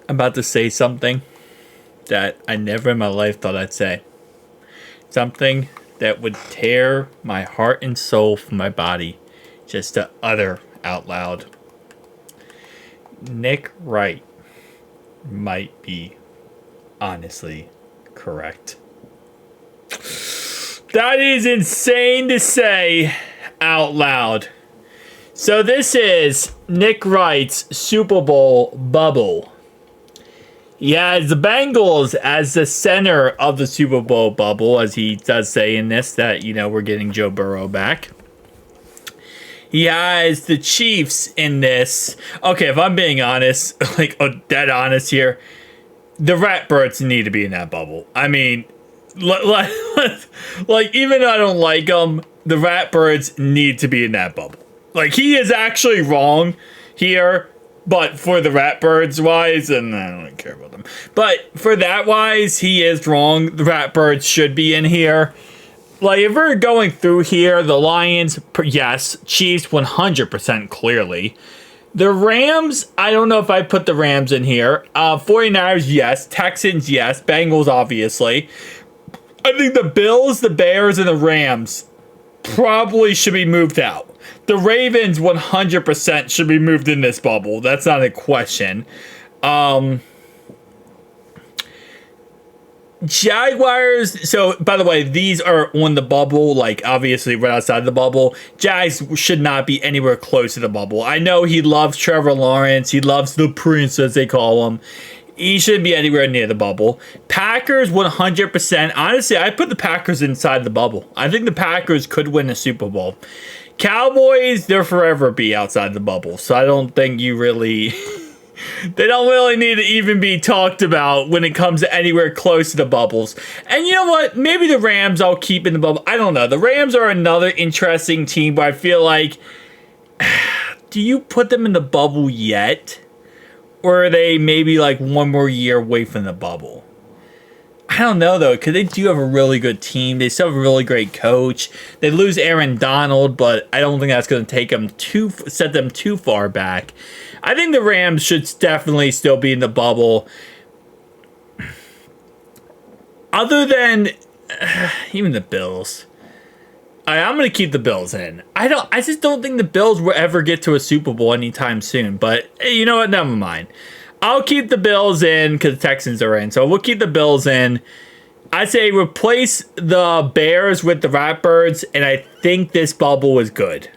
I'm about to say something that I never in my life thought I'd say. Something that would tear my heart and soul from my body just to utter out loud. Nick Wright might be honestly correct. That is insane to say out loud. So this is Nick Wright's Super Bowl bubble. He has the Bengals as the center of the Super Bowl bubble, as he does say in this that, we're getting Joe Burrow back. He has the Chiefs in this. Okay, if I'm being honest, dead honest here, the Ratbirds need to be in that bubble. I mean, even though I don't like them, the Ratbirds need to be in that bubble. He is actually wrong here, but for the Ratbirds wise, and I don't care about them. But for that wise, he is wrong. The Ratbirds should be in here. If we're going through here, the Lions, yes. Chiefs, 100% clearly. The Rams, I don't know if I put the Rams in here. 49ers, yes. Texans, yes. Bengals, obviously. I think the Bills, the Bears, and the Rams probably should be moved out. The Ravens 100% should be moved in this bubble. That's not a question. Jaguars, so by the way, these are on the bubble, obviously right outside the bubble. Jags should not be anywhere close to the bubble. I know he loves Trevor Lawrence. He loves the Prince, as they call him. He shouldn't be anywhere near the bubble. Packers 100%. Honestly, I put the Packers inside the bubble. I think the Packers could win a Super Bowl. Cowboys, they'll forever be outside the bubble. So I don't think you really... they don't really need to even be talked about when it comes to anywhere close to the bubbles. And you know what? Maybe the Rams I'll keep in the bubble. I don't know. The Rams are another interesting team, but I feel like... do you put them in the bubble yet? Or are they maybe one more year away from the bubble? I don't know, though, because they do have a really good team. They still have a really great coach. They lose Aaron Donald, but I don't think that's going to set them too far back. I think the Rams should definitely still be in the bubble. Other than even the Bills. I'm going to keep the Bills in. I just don't think the Bills will ever get to a Super Bowl anytime soon. But you know what? Never mind. I'll keep the Bills in because the Texans are in. So we'll keep the Bills in. I say replace the Bears with the Ratbirds, and I think this bubble is good.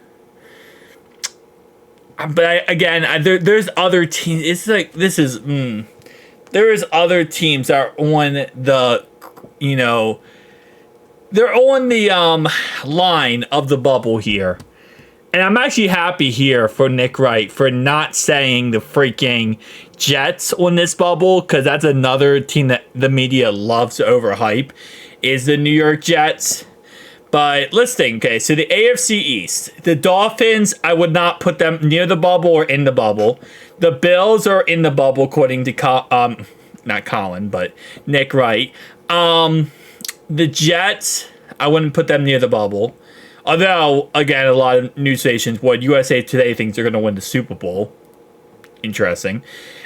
But there's other teams. It's there is other teams that are on the, they're on the line of the bubble here. And I'm actually happy here for Nick Wright for not saying the freaking Jets on this bubble, because that's another team that the media loves to overhype, is the New York Jets. But let's think. Okay, so the AFC East. The Dolphins, I would not put them near the bubble or in the bubble. The Bills are in the bubble, according to not Colin, but Nick Wright. The Jets, I wouldn't put them near the bubble. Although, again, a lot of news stations would. USA Today thinks they're going to win the Super Bowl. Interesting.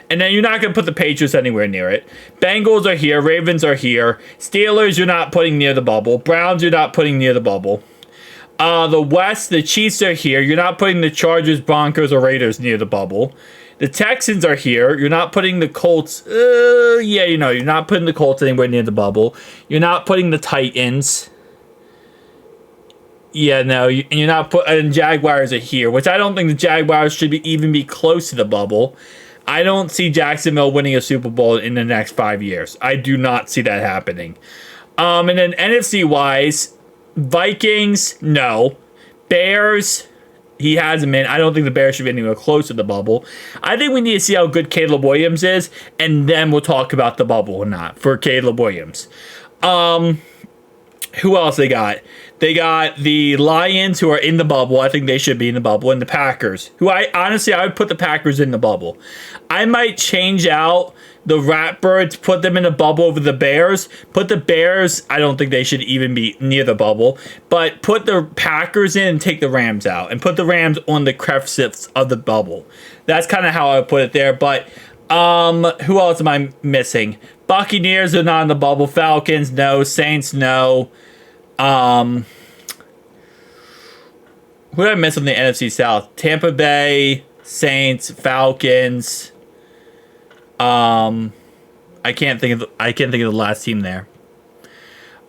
And then you're not going to put the Patriots anywhere near it. Bengals are here. Ravens are here. Steelers, you're not putting near the bubble. Browns, you're not putting near the bubble. The West, the Chiefs are here. You're not putting the Chargers, Broncos, or Raiders near the bubble. The Texans are here. You're not putting the Colts. You're not putting the Colts anywhere near the bubble. You're not putting the Titans. Yeah, no, you're not and Jaguars are here, which I don't think the Jaguars should even be close to the bubble. I don't see Jacksonville winning a Super Bowl in the next 5 years. I do not see that happening. And then NFC-wise, Vikings, no. Bears, he has them in. I don't think the Bears should be anywhere close to the bubble. I think we need to see how good Caleb Williams is, and then we'll talk about the bubble or not for Caleb Williams. Who else they got? They got the Lions, who are in the bubble. I think they should be in the bubble. And the Packers, who I would put the Packers in the bubble. I might change out the Ratbirds, put them in a bubble over the Bears. Put the Bears, I don't think they should even be near the bubble. But put the Packers in and take the Rams out. And put the Rams on the crevices of the bubble. That's kind of how I would put it there. But Who else am I missing? Buccaneers are not in the bubble. Falcons, no. Saints, no. Who did I miss on the NFC South? Tampa Bay, Saints, Falcons. I can't think of the last team there.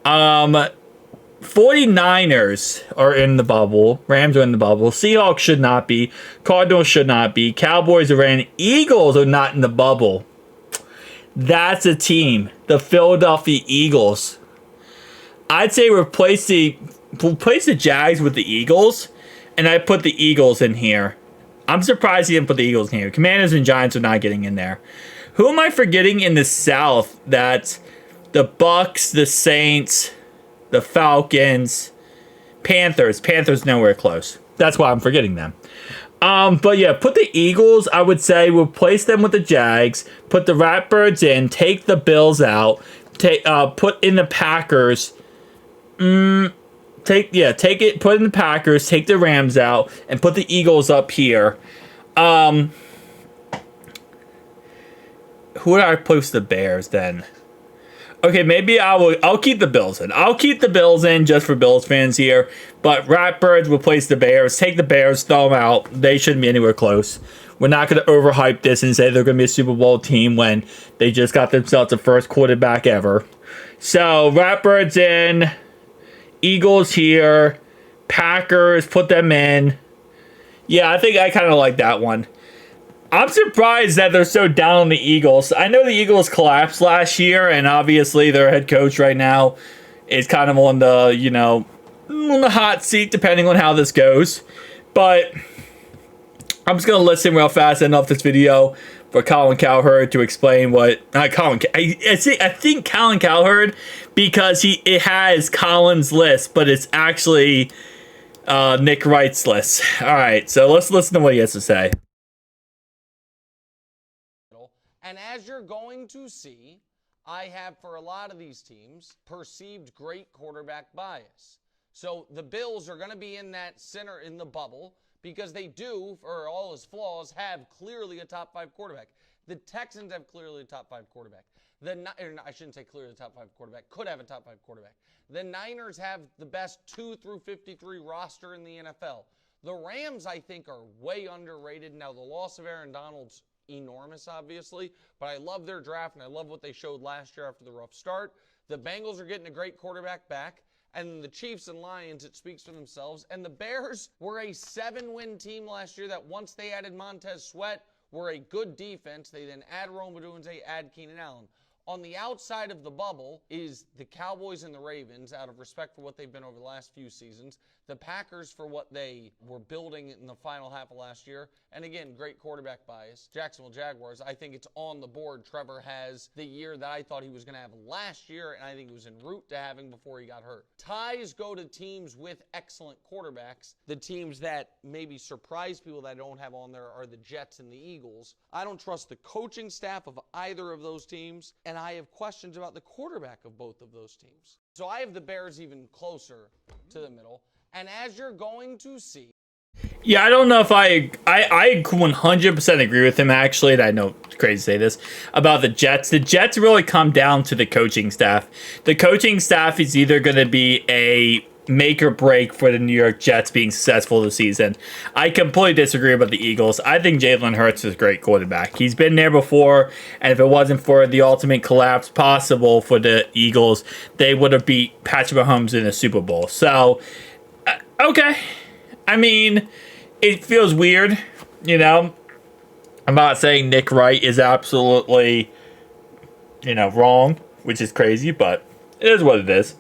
49ers are in the bubble. Rams are in the bubble. Seahawks should not be. Cardinals should not be. Cowboys are in. Eagles are not in the bubble. That's a team. The Philadelphia Eagles. I'd say replace the Jags with the Eagles, and I put the Eagles in here. I'm surprised he didn't put the Eagles in here. Commanders and Giants are not getting in there. Who am I forgetting in the South? That's the Bucks, the Saints, the Falcons, Panthers. Panthers nowhere close. That's why I'm forgetting them. But yeah, put the Eagles, I would say, replace them with the Jags, put the Ratbirds in, take the Bills out, put in the Packers. Put in the Packers, take the Rams out, and put the Eagles up here. Who would I post the Bears then? Okay, maybe I'll keep the Bills in. I'll keep the Bills in just for Bills fans here. But Ratbirds replace the Bears. Take the Bears, throw them out. They shouldn't be anywhere close. We're not going to overhype this and say they're going to be a Super Bowl team when they just got themselves the first quarterback ever. So, Ratbirds in. Eagles here. Packers, put them in. Yeah, I think I kind of like that one. I'm surprised that they're so down on the Eagles. I know the Eagles collapsed last year, and obviously their head coach right now is kind of on the, on the hot seat, depending on how this goes. But I'm just going to listen real fast and off this video for Colin Cowherd to explain what... I think Colin Cowherd, because it has Colin's list, but it's actually Nick Wright's list. All right, so let's listen to what he has to say. And as you're going to see, I have, for a lot of these teams, perceived great quarterback bias. So the Bills are going to be in that center in the bubble because they do, for all his flaws, have clearly a top 5 quarterback. The Texans have clearly a top 5 quarterback. I shouldn't say clearly a top 5 quarterback. Could have a top 5 quarterback. The Niners have the best 2 through 53 roster in the NFL. The Rams, I think, are way underrated. Now, the loss of Aaron Donald's enormous, obviously, but I love their draft, and I love what they showed last year after the rough start. The Bengals are getting a great quarterback back, and the Chiefs and Lions, it speaks for themselves. And the Bears were a 7-win team last year that once they added Montez Sweat, were a good defense. They then add Rome Odunze, add Keenan Allen. On the outside of the bubble is the Cowboys and the Ravens, out of respect for what they've been over the last few seasons. The Packers for what they were building in the final half of last year. And again, great quarterback bias. Jacksonville Jaguars, I think it's on the board. Trevor has the year that I thought he was going to have last year, and I think he was en route to having before he got hurt. Ties go to teams with excellent quarterbacks. The teams that maybe surprise people that I don't have on there are the Jets and the Eagles. I don't trust the coaching staff of either of those teams, and I have questions about the quarterback of both of those teams. So I have the Bears even closer to the middle. And as you're going to see... Yeah, I don't know if I 100% agree with him, actually, and I know it's crazy to say this, about the Jets. The Jets really come down to the coaching staff. The coaching staff is either going to be a make or break for the New York Jets being successful this season. I completely disagree about the Eagles. I think Jalen Hurts is a great quarterback. He's been there before, and if it wasn't for the ultimate collapse possible for the Eagles, they would have beat Patrick Mahomes in the Super Bowl. So, okay. I mean, it feels weird, I'm not saying Nick Wright is absolutely, wrong, which is crazy, but it is what it is.